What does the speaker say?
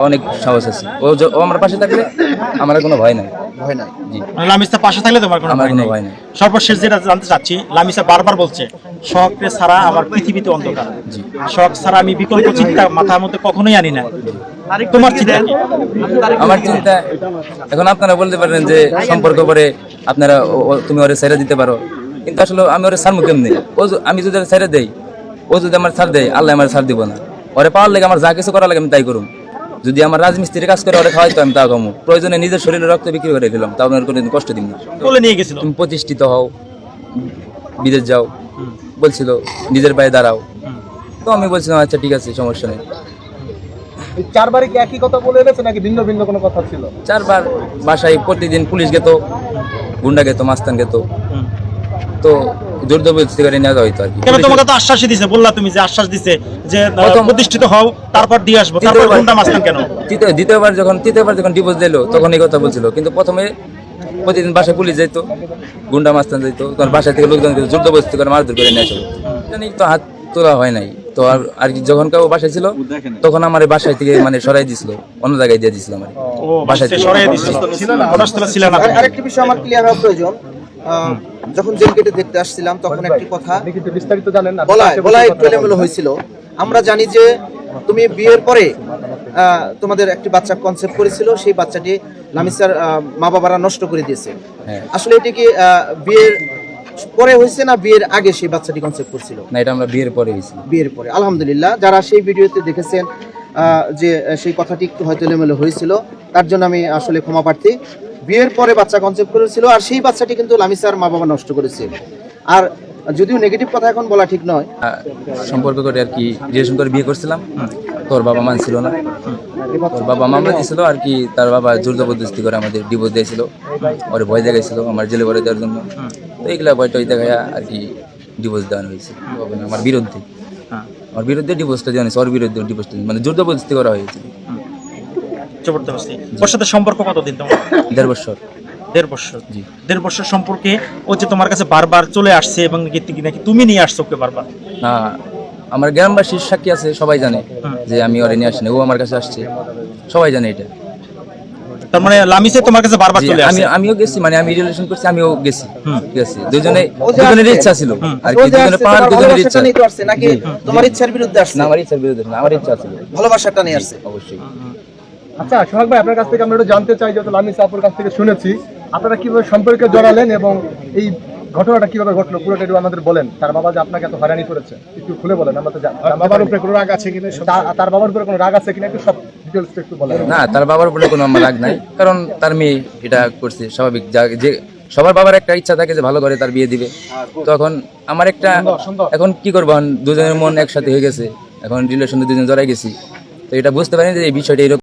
অনেক সাহস আছে। ও আমার পাশে থাকলে আমার কোনো ভয় নাই। ভয় নাই। জি, লামিসা পাশে থাকলে তোমার কোনো আমার ভয় কোনো নেই। ভয় নাই। সর্বশেষ যেটা জানতে চাচ্ছি, লামিসা বারবার বলছে শখকে ছাড়া আমার পৃথিবীতে অন্ধকার। জি। শখ ছাড়া আমি বিকল্প চিন্তা মাথার মধ্যে কখনোই আনি না। তোমার চিন্তা কি? আমার চিন্তা এখন আপনারা বলতে পারেন যে সম্পর্ক করে আপনারা তুমি ওরে ছেড়ে দিতে পারো, কিন্তু আসলে আমি ওরে ছাড়বো কেমনি? আমি যদি ছেড়ে দেই, ও যদি আমার ছাড় দেয়, আল্লাহ আমার ছাড় দিব না। ওরে পাওয়ার লাগে আমার যা কিছু করার লাগে আমি তাই করুম। যদি আমার রাজমিস্ত্রির কাজ করে ওরে খাওয়াই তো আমি তা কমু, প্রয়োজনে নিজের শরীরে রক্ত বিক্রি করে দিলাম, তা আপনার কোনোদিন কষ্ট দিব না। বলে নিয়ে গেছিল। তুমি প্রতিষ্ঠিত হও, বিদেশ যাও বলছিল, নিজের পায়ে দাঁড়াও। তো আমি বলছিলাম আচ্ছা ঠিক আছে, সমস্যা নেই। এই চারবারই কি একই কথা বলে এনেছে নাকি ভিন্ন ভিন্ন কোনো কথা ছিল? চারবার বাসায় প্রতিদিন পুলিশ গেত, গুন্ডা গেত, মাস্তান গেত, তো জোর জবরদস্তি করে নেওয়া হইতো আর কি। কেন তোমাকে তো আশ্বাসই দিছে, বললা তুমি যে আশ্বাস দিছে যে প্রথম- প্রতিষ্ঠিত হও তারপর দিয়ে আসবো, তারপর গুন্ডা মাস্তান কেন? দ্বিতীয়বার যখন ডিভোর্স দিল তখন এই কথা বলছিল, কিন্তু প্রথমে প্রতিদিন বাসায় পুলিশ যাইতো, গুন্ডা মাস্তান যাইতো, তখন বাসা থেকে লোকজন জোর জবরদস্তি করে মারধর করে নিয়ে আসলো। জানি তো হাত তোলা হয় নাই তো, আর কি যখন কেউ বাসায় ছিল তখন আমার এই বাসায় থেকে মানে সরাই দিছিল, অন্য জায়গায় দিয়ে দিছিল আমার ও বাসায় বাসায় থেকে। সরাই দিছে, ঘটনাস্থলে ছিল না তুমি। আরেকটি বিষয় আমার ক্লিয়ার হওয়া প্রয়োজন। যখন জেল গেটে দেখতে আসছিলাম তখন একটি কথা বিস্তারিত জানেন না, বলা একটু এলোমেলো হয়েছিল। আমরা জানি যে তুমি বিয়ের পরে তোমাদের একটি বাচ্চা কনসেপ্ট করেছিল, সেই বাচ্চাটি লামিসার মা বাবারা নষ্ট করে দিয়েছে। হ্যাঁ। আসলে এটি কি বিয়ের পরে হয়েছে না বিয়ের আগে সেই বাচ্চাটি কনসেপ্ট করছিল? না, এটা আমরা বিয়ের পরে হয়েছিল। বিয়ের পরে। আলহামদুলিল্লাহ, যারা সেই ভিডিওতে দেখেছেন যে সেই কথাটি একটু হয়তো এলোমেলো হয়েছিল, তার জন্য আমি আসলে ক্ষমা প্রার্থী। বিয়ের পরে বাচ্চা কনসেপ্ট করেছিল, আর সেই বাচ্চাটি কিন্তু লামিসার মা বাবা নষ্ট করেছে। আর যদিও নেগেটিভ কথা এখন বলা ঠিক নয়, সম্পর্ক করে আর কি রিলেশন করে বিয়ে করছিলাম, তোর বাবা মানছিল না, তোর বাবা মামলা দিয়েছিল আর কি, তার বাবা জোর জবরদস্তি করে আমাদের ডিভোর্স দিয়েছিল, ওর ভয় দেখাইছিল আমার জেলে ভরে দেওয়ার জন্য। তো এইগুলা ভয়টয় দেখায় আর কি ডিভোর্স দেওয়ানো হয়েছে আমার বিরুদ্ধে। আমার বিরুদ্ধে ডিভোর্সটা দেওয়া হয়েছে, ওর বিরুদ্ধে ডিভোর্সটা মানে জোর জবরদস্তি করা হয়েছে। জবরদস্তি। ওর সাথে সম্পর্ক কতদিন তোমার? 1.5 বছর। 1.5 বছর। জি। 1.5 বছর সম্পর্কে ও যে তোমার কাছে বারবার চলে আসছে এবং নাকি তুমি নিয়ে আসছো ওকে বারবার? না, আমার গ্রামবাসীর সাক্ষী আছে, সবাই জানে যে আমি ওরে নিয়ে আসিনি, ও আমার কাছে আসছে, সবাই জানে এটা। তার মানে লামিসে তোমার কাছে বারবার জি, চলে আসছে। আমিও গেছি, মানে আমি রিলেশন করছি, আমিও গেছি, ঠিক আছে। দুজনের ইচ্ছা ছিল আর কি, দুজনের পাওয়ার, দুজনের ইচ্ছা। ভালোবাসাটা নিয়ে আসছে নাকি তোমার ইচ্ছার বিরুদ্ধে আসছে? না, আমার ইচ্ছার বিরুদ্ধে না, আমার ইচ্ছা ছিল, ভালোবাসাটা নিয়ে আসছে। অবশ্যই। আচ্ছা সোহাগ ভাই, আপনার কাছ থেকে আমরা একটু জানতে চাই, যেহেতু লামিসা আপুর কাছ থেকে শুনেছি আপনারা কিভাবে সম্পর্কে জড়ালেন এবং এই ঘটনাটা কিভাবে ঘটলো পুরোটা একটু আমাদের বলেন। তার বাবা যে আপনাকে এত হয়রানি করেছে একটু খুলে বলেন, আমরা তো বাবার উপরে কোনো রাগ আছে কিনা, তার বাবার উপরে কোনো রাগ আছে কিনা একটু সব ডিটেইলস একটু বলেন। না, তার বাবার উপরে কোনো আমার রাগ নাই, কারণ তার মেয়ে এটা করছে, স্বাভাবিক। যে সবার বাবার একটা ইচ্ছা থাকে যে ভালো করে তার বিয়ে দিবে, তখন আমার একটা, এখন কি করবো, দুজনের মন একসাথে হয়ে গেছে, এখন রিলেশনে দুজন জড়াই গেছি, তো এটা বুঝতে পারিনি যে এই বিষয়টা এরকম।